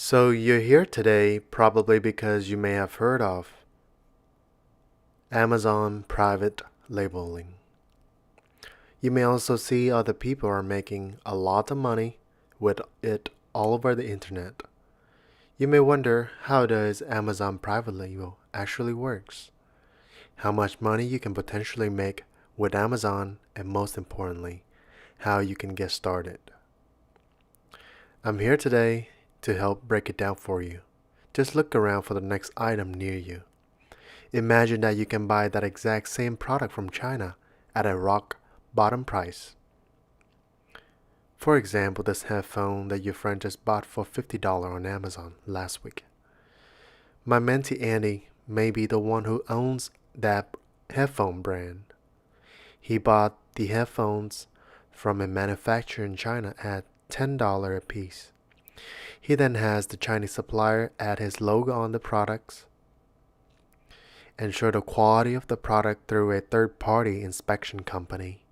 So you're here today probably because you may have heard of Amazon private labeling. You may also see other people are making a lot of money with it all over the internet. You may wonder, how does Amazon private label actually works? How much money you can potentially make with Amazon, and most importantly, how you can get started. I'm here today to help break it down for you. Just look around for the next item near you. Imagine that you can buy that exact same product from China at a rock bottom price. For example, this headphone that your friend just bought for $50 on Amazon last week. My mentee Andy may be the one who owns that headphone brand. He bought the headphones from a manufacturer in China at $10 a piece. He then has the Chinese supplier add his logo on the products, ensure the quality of the product through a third-party inspection company.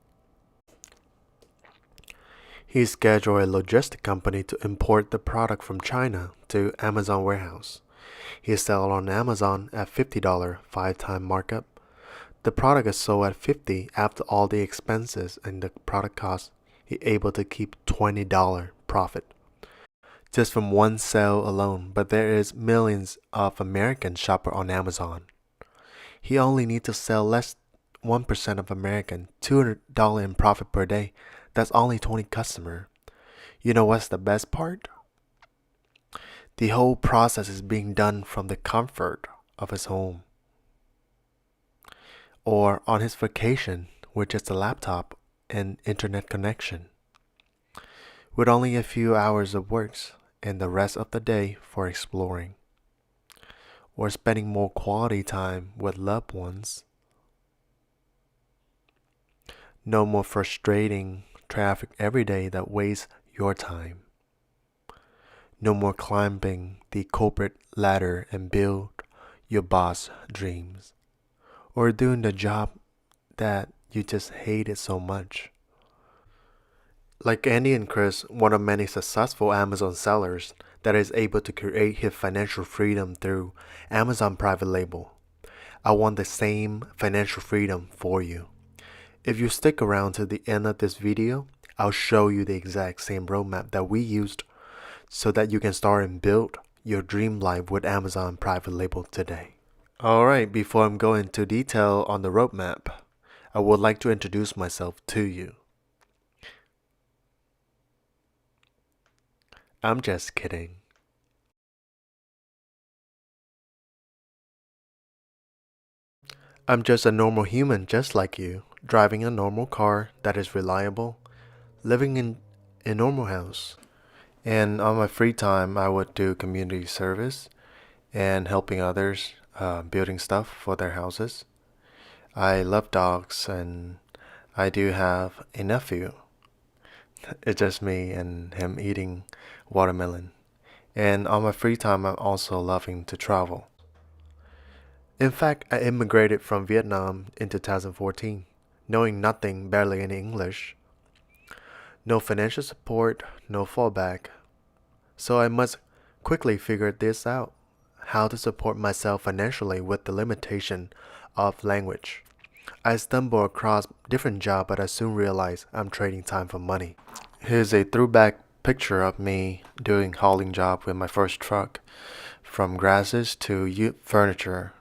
He scheduled a logistic company to import the product from China to Amazon warehouse. He sells on Amazon at $50, 5-time markup. The product is sold at $50 after all the expenses and the product cost. He able to keep $20 profit just from one sale alone, but there is millions of American shopper on Amazon. He only needs to sell less 1% of American, $200 in profit per day. That's only 20 customer. You know what's the best part? The whole process is being done from the comfort of his home or on his vacation with just a laptop and internet connection, with only a few hours of works and the rest of the day for exploring or spending more quality time with loved ones. No more frustrating traffic every day that wastes your time. No more climbing the corporate ladder and build your boss dreams, or doing the job that you just hated so much. Like Andy and Chris, one of many successful Amazon sellers that is able to create his financial freedom through Amazon private label, I want the same financial freedom for you. If you stick around to the end of this video, I'll show you the exact same roadmap that we used so that you can start and build your dream life with Amazon private label today. Alright, before I'm going into detail on the roadmap, I would like to introduce myself to you. I'm just kidding. I'm just a normal human just like you, driving a normal car that is reliable, living in a normal house. And on my free time, I would do community service and helping others, building stuff for their houses. I love dogs, and I do have a nephew. It's just me and him eating watermelon. And on my free time, I'm also loving to travel. In fact, I immigrated from Vietnam in 2014, knowing nothing, barely any English. No financial support, no fallback. So I must quickly figure this out, how to support myself financially with the limitation of language. I stumble across different jobs, but I soon realize I'm trading time for money. Here's a throwback picture of me doing hauling job with my first truck, from grasses to furniture.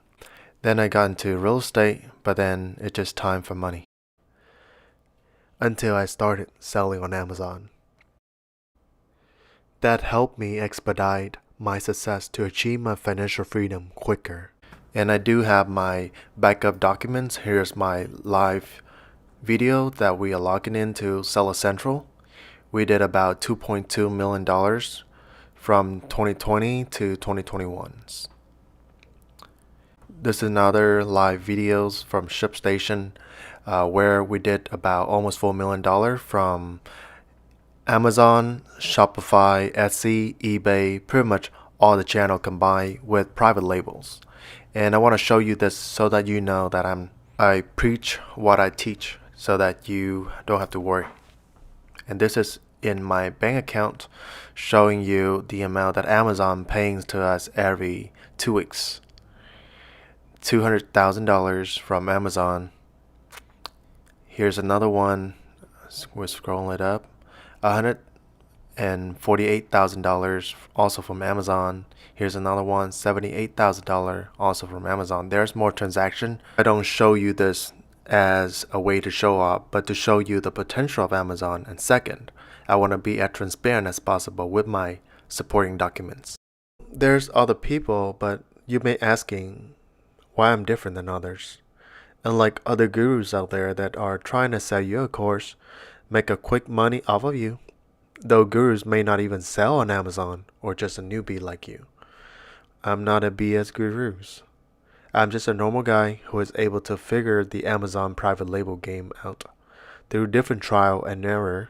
Then I got into real estate, but then it's just time for money. Until I started selling on Amazon. That helped me expedite my success to achieve my financial freedom quicker. And I do have my backup documents. Here's my live video that we are logging into Seller Central. We did about $2.2 million from 2020 to 2021. This is another live videos from ShipStation where we did about almost $4 million from Amazon, Shopify, Etsy, eBay, pretty much all the channel combined with private labels. And I want to show you this so that you know that I preach what I teach so that you don't have to worry. And this is in my bank account showing you the amount that Amazon pays to us every 2 weeks. $200,000 from Amazon. Here's another one. We're scrolling it up. $148,000 also from Amazon. Here's another one. $78,000 also from Amazon. There's more transaction. I don't show you this as a way to show off, but to show you the potential of Amazon. And second, I want to be as transparent as possible with my supporting documents. There's other people, but you may asking why I'm different than others. Unlike other gurus out there that are trying to sell you a course, make a quick money off of you, though gurus may not even sell on Amazon or just a newbie like you. I'm not a BS guru. I'm just a normal guy who is able to figure the Amazon private label game out through different trial and error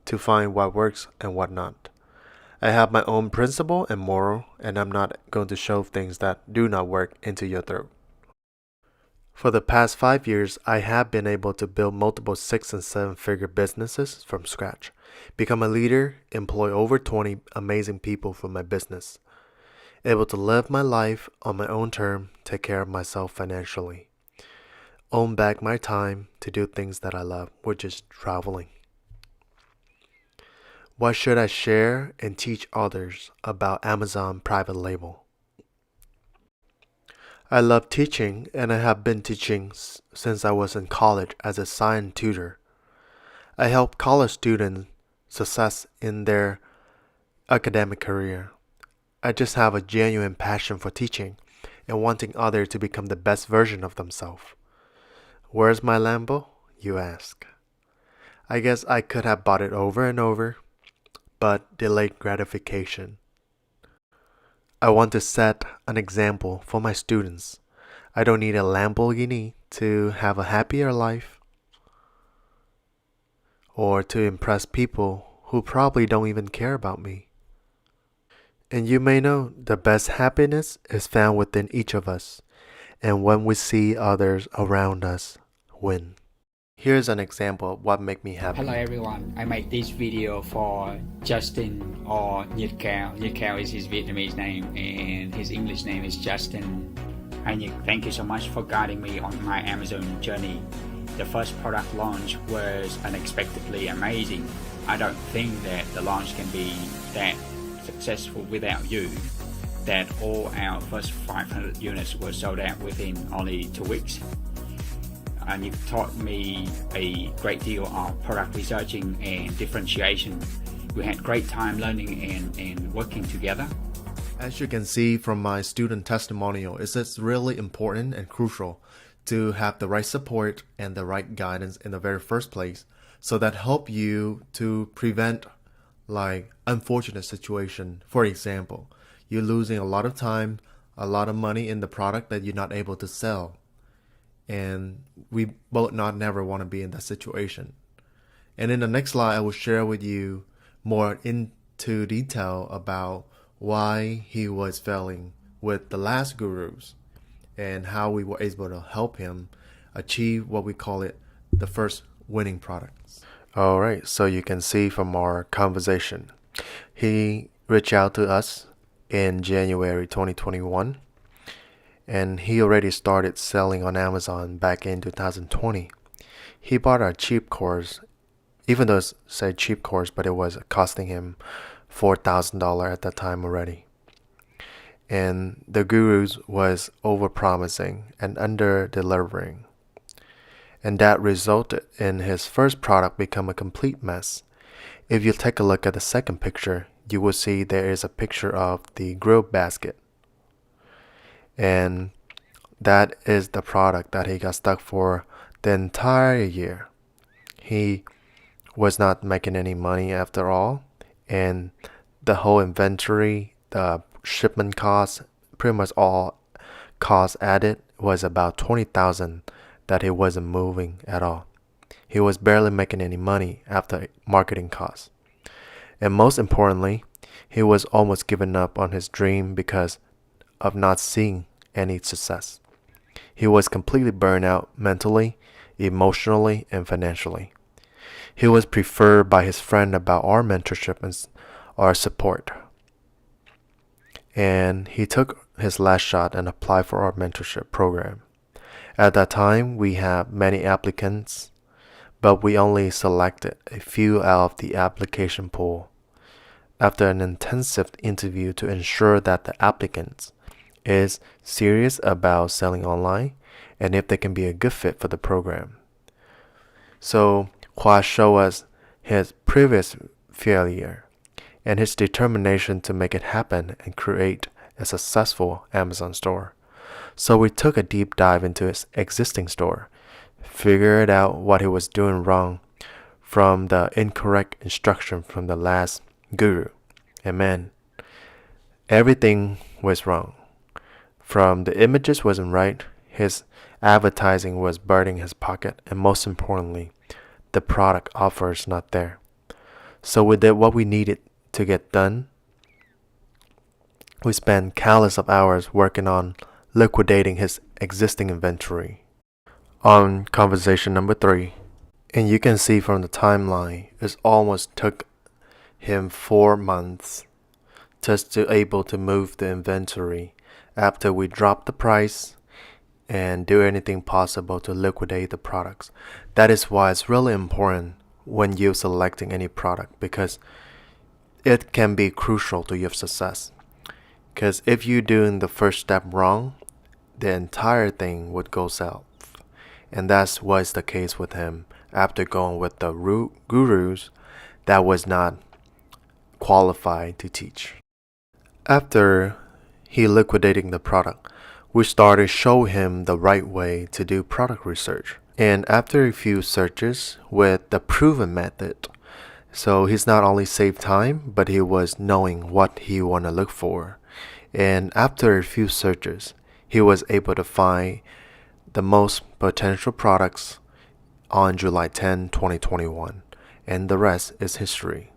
to find what works and what not. I have my own principle and moral, and I'm not going to shove things that do not work into your throat. For the past 5 years, I have been able to build multiple 6- and 7-figure businesses from scratch, become a leader, employ over 20 amazing people for my business, able to live my life on my own term, take care of myself financially, own back my time to do things that I love, which is traveling. What should I share and teach others about Amazon private label? I love teaching, and I have been teaching since I was in college as a science tutor. I help college students success in their academic career. I just have a genuine passion for teaching and wanting others to become the best version of themselves. Where's my Lambo, you ask? I guess I could have bought it over and over, but delayed gratification. I want to set an example for my students. I don't need a Lamborghini to have a happier life or to impress people who probably don't even care about me. And you may know the best happiness is found within each of us and when we see others around us win. Here's an example of what makes me happy. Hello everyone, I made this video for Justin or Nhật Cao. Nhật Cao is his Vietnamese name and his English name is Justin. Hi Nhật, thank you so much for guiding me on my Amazon journey. The first product launch was unexpectedly amazing. I don't think that the launch can be that successful without you. That all our first 500 units were sold out within only 2 weeks. And you've taught me a great deal of product researching and differentiation. We had great time learning and working together. As you can see from my student testimonial, it's really important and crucial to have the right support and the right guidance in the very first place, so that help you to prevent like unfortunate situation. For example, you're losing a lot of time, a lot of money in the product that you're not able to sell. And we both never want to be in that situation. And in the next slide, I will share with you more into detail about why he was failing with the last gurus and how we were able to help him achieve what we call it the first winning products. All right, so you can see from our conversation, he reached out to us in January 2021. And he already started selling on Amazon back in 2020. He bought a cheap course, even though it's say cheap course, but it was costing him $4,000 at that time already. And the gurus was over-promising and under-delivering. And that resulted in his first product become a complete mess. If you take a look at the second picture, you will see there is a picture of the grill basket. And that is the product that he got stuck for the entire year. He was not making any money after all, and the whole inventory, the shipment costs, pretty much all costs added was about $20,000 that he wasn't moving at all. He was barely making any money after marketing costs. And most importantly, he was almost giving up on his dream because of not seeing any success. He was completely burned out mentally, emotionally, and financially. He was preferred by his friend about our mentorship and our support. And he took his last shot and applied for our mentorship program. At that time, we had many applicants, but we only selected a few out of the application pool. After an intensive interview to ensure that the applicant is serious about selling online and if they can be a good fit for the program. So Hua showed us his previous failure and his determination to make it happen and create a successful Amazon store. So we took a deep dive into his existing store, figured out what he was doing wrong from the incorrect instruction from the last guru. And man, everything was wrong. From the images wasn't right, his advertising was burning his pocket, and most importantly, the product offer is not there. So we did what we needed to get done. We spent countless of hours working on liquidating his existing inventory. On conversation number 3, and you can see from the timeline, it almost took him 4 months just to able to move the inventory after we dropped the price and do anything possible to liquidate the products. That is why it's really important when you're selecting any product, because it can be crucial to your success. Because if you're doing the first step wrong, the entire thing would go south. And that's what's the case with him after going with the gurus that was not qualified to teach. After he liquidating the product, we started to show him the right way to do product research. And after a few searches with the proven method, so he's not only saved time, but he was knowing what he want to look for. And after a few searches, he was able to find the most potential products on July 10, 2021. And the rest is history.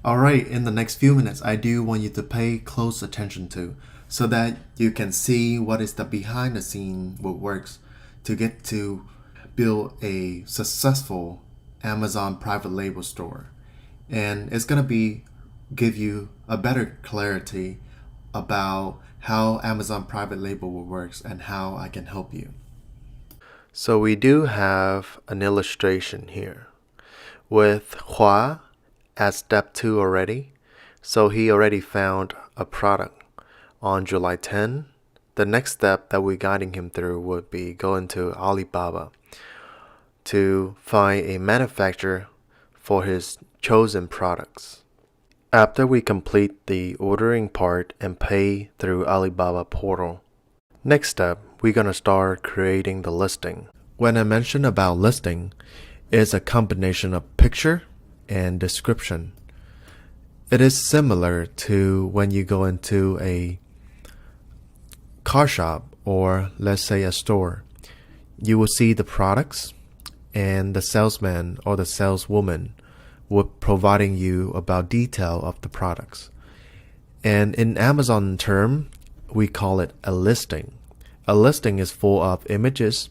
Alright, in the next few minutes, I do want you to pay close attention to, so that you can see what is the behind the scene, what works to get to build a successful Amazon private label store. And it's going to give you a better clarity about how Amazon private label works and how I can help you. So we do have an illustration here with Hua at step 2 already. So he already found a product on July 10. The next step that we're guiding him through would be going to Alibaba to find a manufacturer for his chosen products. After we complete the ordering part and pay through Alibaba portal, next step, we're going to start creating the listing. When I mention about listing, it's a combination of picture and description. It is similar to when you go into a car shop or let's say a store. You will see the products and the salesman or the saleswoman would providing you about detail of the products. And in Amazon term, we call it a listing. A listing is full of images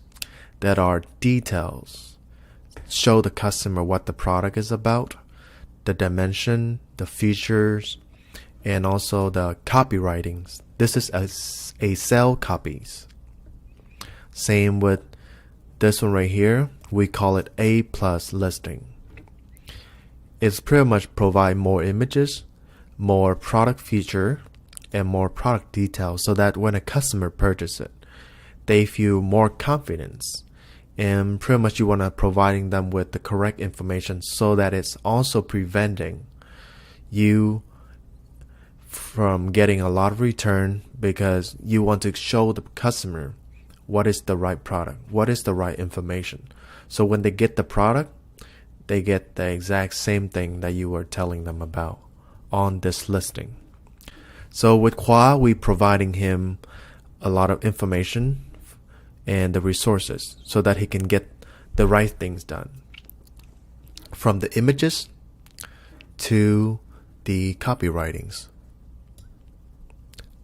that are details, show the customer what the product is about, the dimension, the features, and also the copywritings. This is a sell copies. Same with this one right here. We call it A+ listing. It's pretty much provide more images, more product feature, and more product details so that when a customer purchases it, they feel more confidence. And pretty much you want to providing them with the correct information so that it's also preventing you from getting a lot of return, because you want to show the customer what is the right product, what is the right information. So when they get the product, they get the exact same thing that you were telling them about on this listing. So with Hua, we providing him a lot of information and the resources so that he can get the right things done. From the images to the copywritings.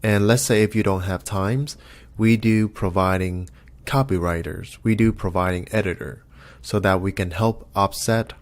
And let's say if you don't have times, we do providing copywriters, we do providing editor. so that we can help offset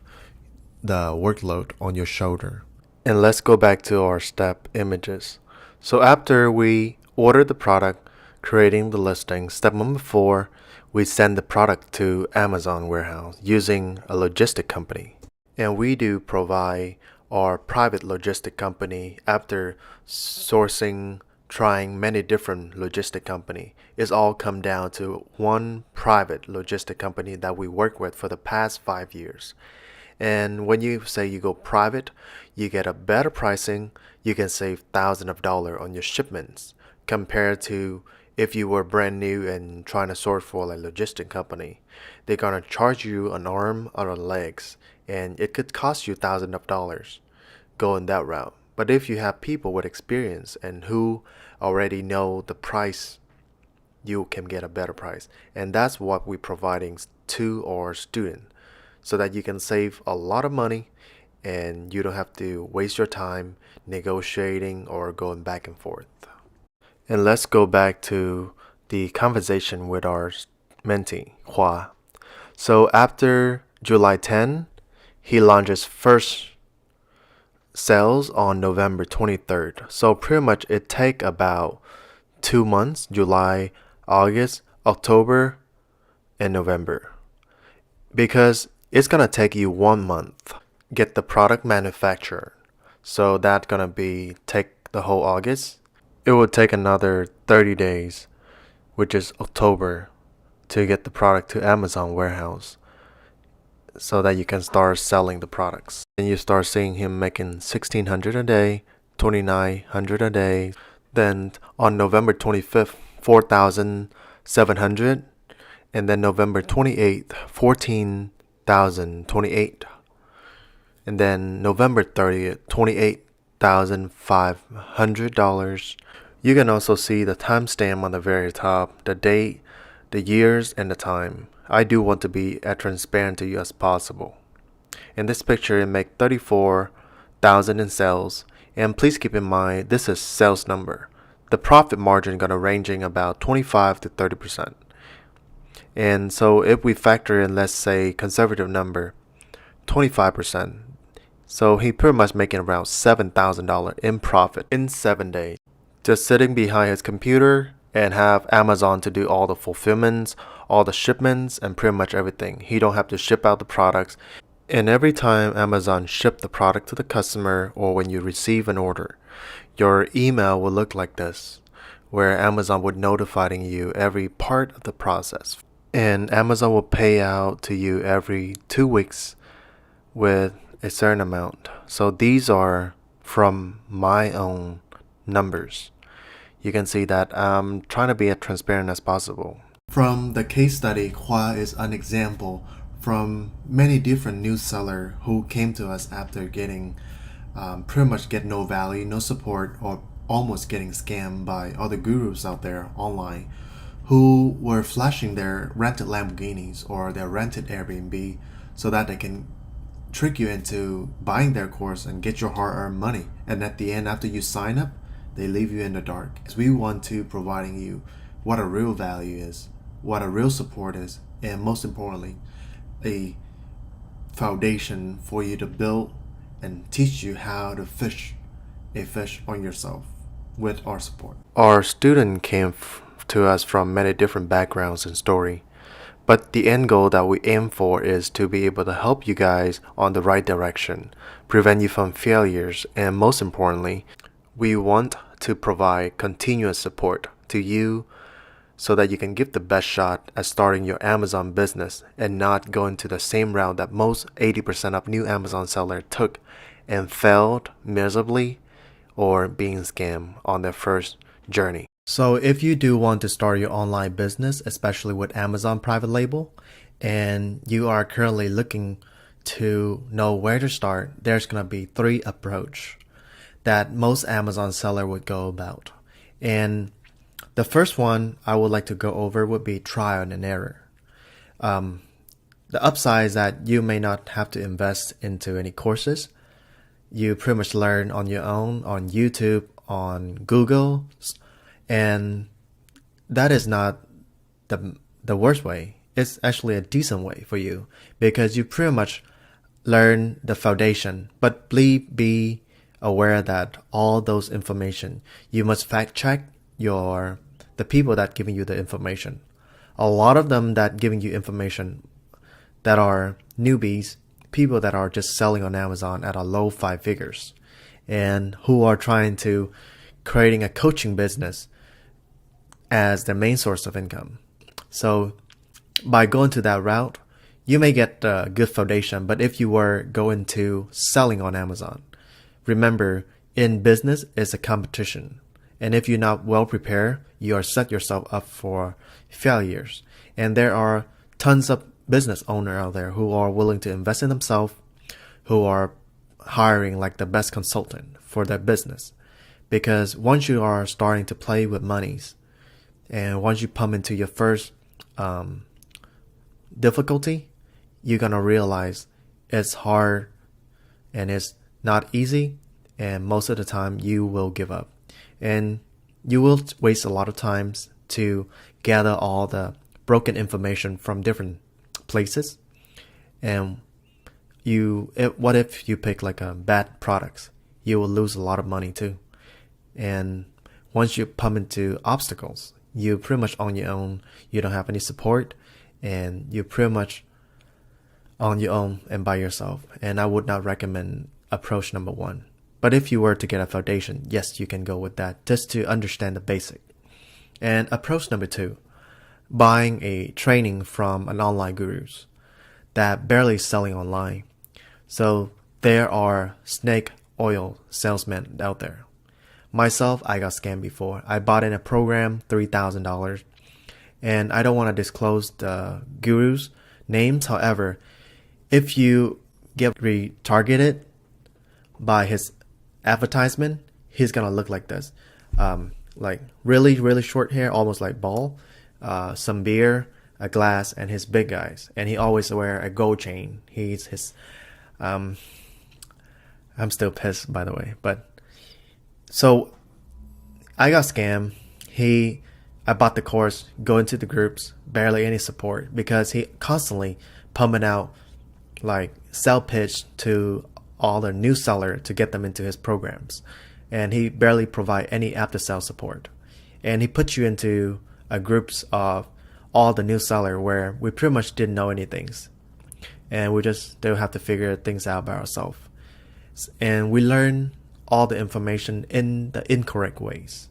the workload on your shoulder. And let's go back to our step images. So after we order the product, creating the listing, step number 4, we send the product to Amazon warehouse using a logistic company. And we do provide our private logistic company after sourcing, trying many different logistic company. It's all come down to one private logistic company that we work with for the past 5 years. And when you say you go private, you get a better pricing. You can save thousands of dollars on your shipments compared to if you were brand new and trying to source for a logistic company. They're gonna charge you an arm or legs, and it could cost you thousands of dollars going that route. But if you have people with experience and who already know the price, you can get a better price. And that's what we're providing to our student, so that you can save a lot of money and you don't have to waste your time negotiating or going back and forth. And let's go back to the conversation with our mentee, Hua. So after July 10, he launches first sales on November 23rd. So pretty much it take about 2 months, July, August, October, and November. Because it's gonna take you 1 month get the product manufactured. So that's gonna be take the whole August. It will take another 30 days, which is October, to get the product to Amazon warehouse so that you can start selling the products. And you start seeing him making $1,600 a day, $2,900 a day. Then on November 25th, $4,700, and then November 28th, $14,028, and then November 30th, $28,500. You can also see the timestamp on the very top, the date, the years, and the time. I do want to be as transparent to you as possible. In this picture, it makes $34,000 in sales, and please keep in mind this is sales number. The profit margin gonna ranging about 25 to 30%. And so if we factor in, let's say, conservative number, 25%. So he pretty much making around $7,000 in profit in 7 days. Just sitting behind his computer and have Amazon to do all the fulfillments, all the shipments, and pretty much everything. He don't have to ship out the products. And every time Amazon ship the product to the customer or when you receive an order, your email will look like this, where Amazon would notifying you every part of the process. And Amazon will pay out to you every 2 weeks with a certain amount. So these are from my own numbers. You can see that I'm trying to be as transparent as possible. From the case study, Hua is an example from many different news sellers who came to us after getting pretty much get no value, no support, or almost getting scammed by other gurus out there online who were flashing their rented Lamborghinis or their rented Airbnb so that they can trick you into buying their course and get your hard-earned money. And at the end, after you sign up, they leave you in the dark. Because we want to providing you what a real value is, what a real support is, and most importantly, a foundation for you to build and teach you how to fish a fish on yourself with our support. Our student came to us from many different backgrounds and story. But the end goal that we aim for is to be able to help you guys on the right direction, prevent you from failures, and most importantly, we want to provide continuous support to you so that you can give the best shot at starting your Amazon business and not going to the same route that most 80% of new Amazon sellers took and failed miserably or being scammed on their first journey. So if you do want to start your online business, especially with Amazon private label, and you are currently looking to know where to start, there's going to be 3 approach that most Amazon seller would go about. And the first one I would like to go over would be trial and error. The upside is that you may not have to invest into any courses. You pretty much learn on your own, on YouTube, on Google, and that is not the worst way. it's actually a decent way for you because you pretty much learn the foundation. But please be aware that all those information, you must fact check the people that giving you the information. A lot of them that giving you information that are newbies, people that are just selling on Amazon at a low 5 figures and who are trying to creating a coaching business as their main source of income. So by going to that route, you may get a good foundation, but if you were going to selling on Amazon, remember in business it's a competition. And if you're not well prepared, you are set yourself up for failures. And there are tons of business owners out there who are willing to invest in themselves, who are hiring like the best consultant for their business. Because once you are starting to play with monies, and once you pump into your first difficulty, you're going to realize it's hard and it's not easy. And most of the time you will give up. And you will waste a lot of times to gather all the broken information from different places. And what if you pick like a bad products? You will lose a lot of money too. And once you pump into obstacles, you're pretty much on your own. You don't have any support, and you're pretty much on your own and by yourself. And I would not recommend approach number 1. But if you were to get a foundation, yes, you can go with that just to understand the basic. And approach number 2, buying a training from an online gurus that barely selling online. So there are snake oil salesmen out there. Myself, I got scammed before. I bought in a program, $3,000. And I don't want to disclose the gurus' names. However, if you get retargeted by his advertisement, he's going to look like this. Like really, really short hair, almost like bald. Some beer, a glass, and his big eyes. And he always wear a gold chain. I'm still pissed, by the way. But so I got scammed. I bought the course, go into the groups, barely any support because he constantly pumping out like sell pitch to all the new seller to get them into his programs. And he barely provide any after sale support. And he puts you into a groups of all the new seller where we pretty much didn't know anything. And we just still have to figure things out by ourselves. And we learn all the information in the incorrect ways.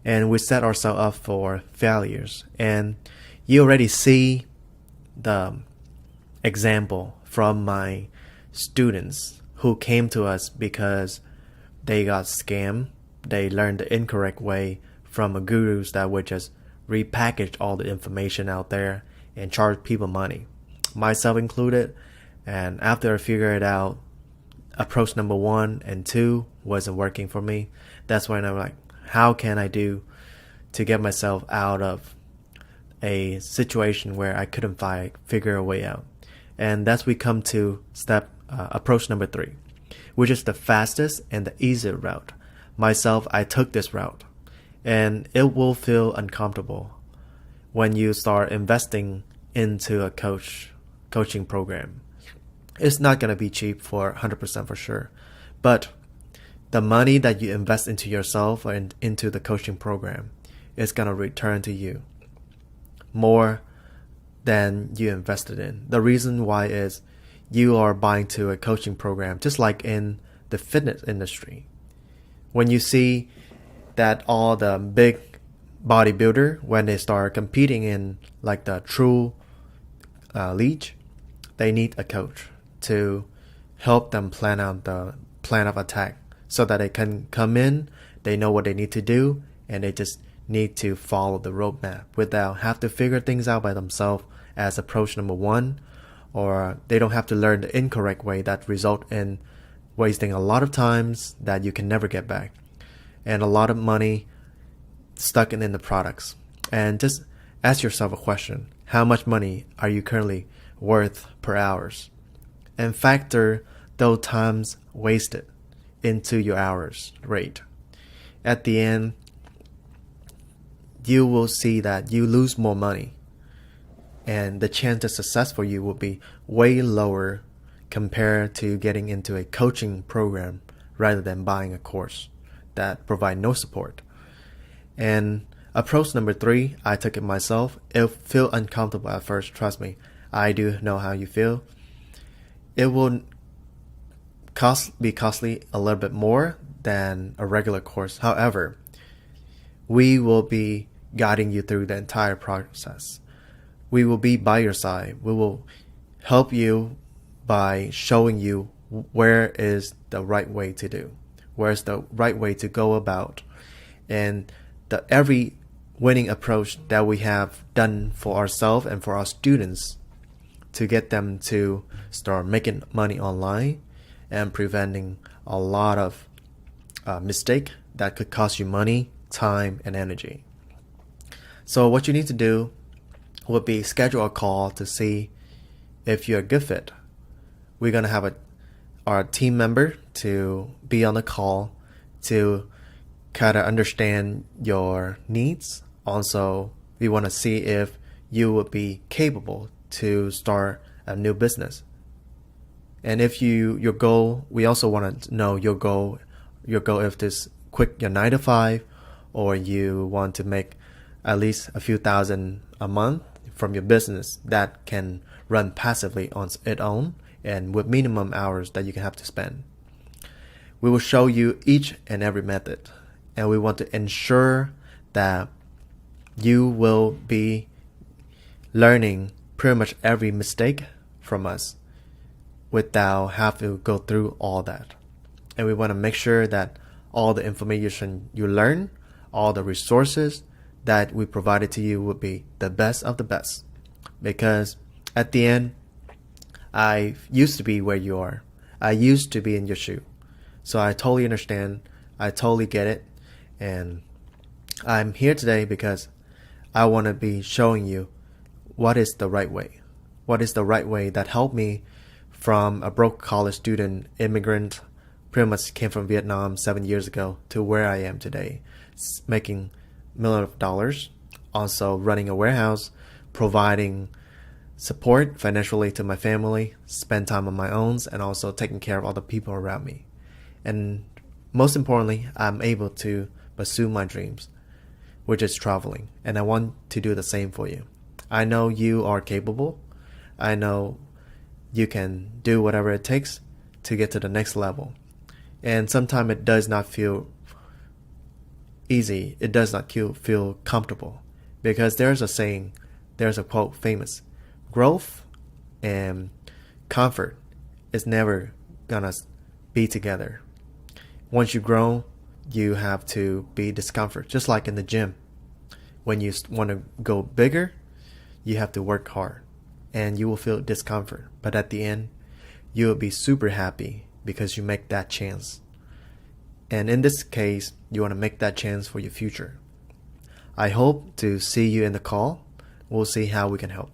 And we set ourselves up for failures. And you already see the example from my students who came to us because they got scammed. They learned the incorrect way from a gurus that would just repackage all the information out there and charge people money, myself included. And after I figured it out, approach number 1 and 2 wasn't working for me. That's when I'm like, how can I do to get myself out of a situation where I couldn't figure a way out? And that's we come to approach number 3, which is the fastest and the easier route. Myself, I took this route, and it will feel uncomfortable when you start investing into a coaching program. It's not going to be cheap for 100% for sure, but the money that you invest into yourself and into the coaching program is going to return to you more than you invested in. The reason why is you are buying to a coaching program, just like in the fitness industry. When you see that all the big bodybuilder, when they start competing in like the true league, they need a coach to help them plan out the plan of attack so that they can come in, they know what they need to do, and they just need to follow the roadmap without have to figure things out by themselves as approach number 1, or they don't have to learn the incorrect way that result in wasting a lot of times that you can never get back and a lot of money stuck in the products. And just ask yourself a question: how much money are you currently worth per hours? And factor those times wasted into your hours rate. At the end, you will see that you lose more money and the chance of success for you will be way lower compared to getting into a coaching program rather than buying a course that provide no support. And approach number 3, I took it myself. It'll feel uncomfortable at first, trust me. I do know how you feel. It will be costly a little bit more than a regular course. However, we will be guiding you through the entire process. We will be by your side. We will help you by showing you where is the right way to do, where's the right way to go about, and every winning approach that we have done for ourselves and for our students to get them to start making money online and preventing a lot of mistake that could cost you money, time, and energy. So what you need to do would be schedule a call to see if you're a good fit. We're going to have our team member to be on the call to kind of understand your needs. Also, we want to see if you would be capable to start a new business. And if your goal, we also want to know your goal if this quit your 9 to 5, or you want to make at least a few thousand a month from your business that can run passively on its own and with minimum hours that you can have to spend. We will show you each and every method, and we want to ensure that you will be learning pretty much every mistake from us without having to go through all that. And we want to make sure that all the information you learn, all the resources that we provided to you will be the best of the best. Because at the end, I used to be where you are. I used to be in your shoe. So I totally understand. I totally get it. And I'm here today because I want to be showing you what is the right way. What is the right way that helped me from a broke college student, immigrant, pretty much came from Vietnam 7 years ago to where I am today, making millions of dollars, also running a warehouse, providing support financially to my family, spend time on my own, and also taking care of all the people around me. And most importantly, I'm able to pursue my dreams, which is traveling. And I want to do the same for you. I know you are capable. I know you can do whatever it takes to get to the next level. And sometimes it does not feel easy. It does not feel comfortable. Because there's a saying, there's a quote famous, growth and comfort is never gonna be together. Once you grow, you have to be discomfort. Just like in the gym. When you want to go bigger, you have to work hard. And you will feel discomfort. But at the end, you will be super happy because you make that chance. And in this case, you want to make that chance for your future. I hope to see you in the call. We'll see how we can help.